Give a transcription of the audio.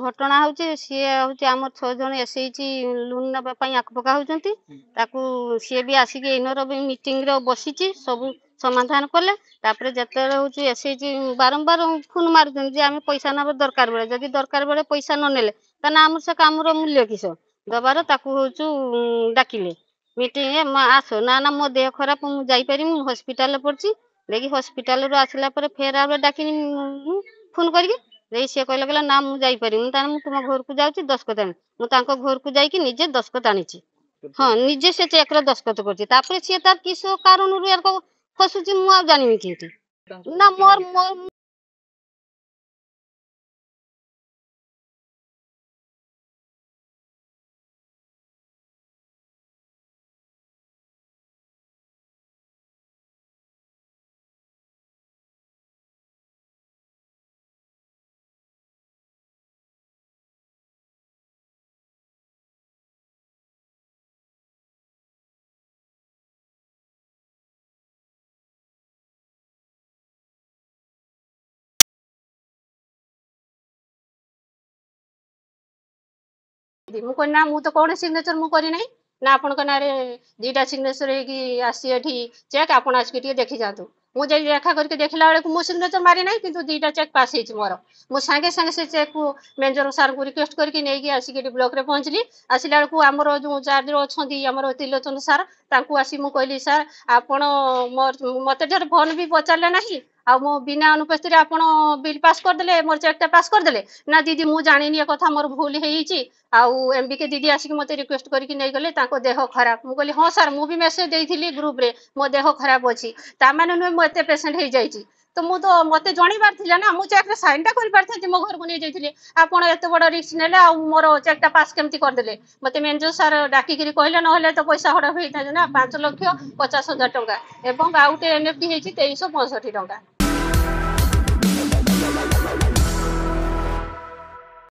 ଘଟଣା ହଉଛି ସିଏ ହଉଛି ଆମର 6 ଜଣ ଏସେଇଚି ଲୋନ୍ ନେବା ପାଇଁ ଆଖପକା ହଉଛନ୍ତି। ତାକୁ ସିଏ ବି ଆସିକି ଏଇନର ବି ମିଟିଂରେ ବସିଛି, ସବୁ ସମାଧାନ କଲେ। ତାପରେ ଯେତେବେଳେ ହଉଛି ଏସେଇଚି ବାରମ୍ବାର ଫୋନ୍ ମାରୁଛନ୍ତି ଯେ ଆମେ ପଇସା ନେବା ଦରକାର ବେଳେ, ଯଦି ଦରକାର ବେଳେ ପଇସା ନ ନେଲେ ତାହେଲେ ଆମର ସେ କାମର ମୂଲ୍ୟ କିସ ଦବାର, ତାକୁ ହଉଛୁ ଡାକିଲେ ମିଟିଂ ଆସ। ନା ମୋ ଦେହ ଖରାପ, ମୁଁ ଯାଇପାରିବି, ମୁଁ ହସ୍ପିଟାଲରେ ପଡିଛି। ଯାଇକି ହସ୍ପିଟାଲରୁ ଆସିଲା ପରେ ଫେର ଆଉ ଡାକିନି ଫୋନ୍ କରିକି। ଦେଇ ସିଏ କହିଲା ନା ମୁଁ ଯାଇପାରିବିନି, ତାହେଲେ ମୁଁ ତୁମ ଘରକୁ ଯାଉଛି ଦସ୍ତଖତ ଆଣି। ମୁଁ ତାଙ୍କ ଘରକୁ ଯାଇକି ନିଜେ ଦସ୍ତଖତ ଆଣିଛି। ହଁ, ନିଜେ ସେ ଚେକରେ ଦସ୍ତଖତ କରିଛି। ତାପରେ ସିଏ ତାର କିସ କାରଣରୁ ଫସୁଛି ମୁଁ ଆଉ ଜାଣିବି କେମିତି? ନା ମୋର ମୁଁ କହିଲି ନା ମୁଁ ତ କୌଣସି ସିଗ୍ନେଚର ମୁଁ କରିନାହିଁ। ନା ଆପଣଙ୍କ ନାଁରେ 2ଟା ସିଗ୍ନେଚର ହେଇକି ଆସିଛି ଏଠି ଚେକ୍, ଆପଣ ଆସିକି ଟିକେ ଦେଖି ଯାଆନ୍ତୁ। ମୁଁ ଯାଇ ଦେଖା କରିକି ଦେଖିଲା ବେଳକୁ ମୁଁ ସିଗ୍ନେଚର ମାରି ନାହିଁ, କିନ୍ତୁ 2ଟା ଚେକ୍ ପାସ୍ ହେଇଛି ମୋର। ମୁଁ ସାଙ୍ଗେ ସାଙ୍ଗେ ସେ ଚେକ୍ କୁ ମ୍ୟାନେଜର ସାର୍ଙ୍କୁ ରିକ୍ୱେଷ୍ଟ କରିକି ନେଇକି ଆସିକି ଏଠି ବ୍ଲକରେ ପହଞ୍ଚିଲି। ଆସିଲା ବେଳକୁ ଆମର ଯୋଉ ଚାର୍ଜରେ ଅଛନ୍ତି ଆମର ତ୍ରିଲୋଚନ ସାର୍, ତାଙ୍କୁ ଆସି ମୁଁ କହିଲି ସାର୍ ଆପଣ ମତେ ଥରେ ଫୋନ୍ ବି ପଚାରିଲେ ନାହିଁ, ଆଉ ମୋ ବିନା ଅନୁପସ୍ଥିତିରେ ଆପଣ ବିଲ୍ ପାସ୍ କରିଦେଲେ, ମୋର ଚେକ୍ ଟା ପାସ୍ କରିଦେଲେ। ନା ଦିଦି ମୁଁ ଜାଣିନି, ଏ କଥା ମୋର ଭୁଲ ହେଇଯାଇଛି। ଆଉ ଏମ୍ବିକେ ଦିଦି ଆସିକି ମତେ ରିକ୍ୱେଷ୍ଟ କରିକି ନେଇଗଲେ, ତାଙ୍କ ଦେହ ଖରାପ। ମୁଁ କହିଲି ହଁ ସାର୍, ମୁଁ ବି ମେସେଜ ଦେଇଥିଲି ଗ୍ରୁପରେ ମୋ ଦେହ ଖରାପ ଅଛି। ତାମାନେ ନୁହେଁ ମୁଁ ଏତେ ପେସେଣ୍ଟ ହେଇଯାଇଛି। ତ ମୁଁ ତ ମତେ ଜଣିବାର ଥିଲା ନା, ମୁଁ ଚେକ୍ ରେ ସାଇନ୍ ଟା କରିପାରିଥାନ୍ତି, ମୋ ଘରକୁ ନେଇଯାଇଥିଲି। ଆପଣ ଏତେ ବଡ ରିସ୍କ ନେଲେ, ଆଉ ମୋର ଚେକ୍ ଟା ପାସ୍ କେମିତି କରିଦେଲେ? ମତେ ମ୍ୟାନେଜର ସାର୍ ଡାକିକିରି କହିଲେ, ନହେଲେ ତ ପଇସା ହଡପ ହେଇଥାନ୍ତା ନା, 5,50,000 ଟଙ୍କା ଏବଂ ଆଉ ଗୋଟେ ଏନ୍ଏଫ୍ଟି ହେଇଛି 2365 ଟଙ୍କା।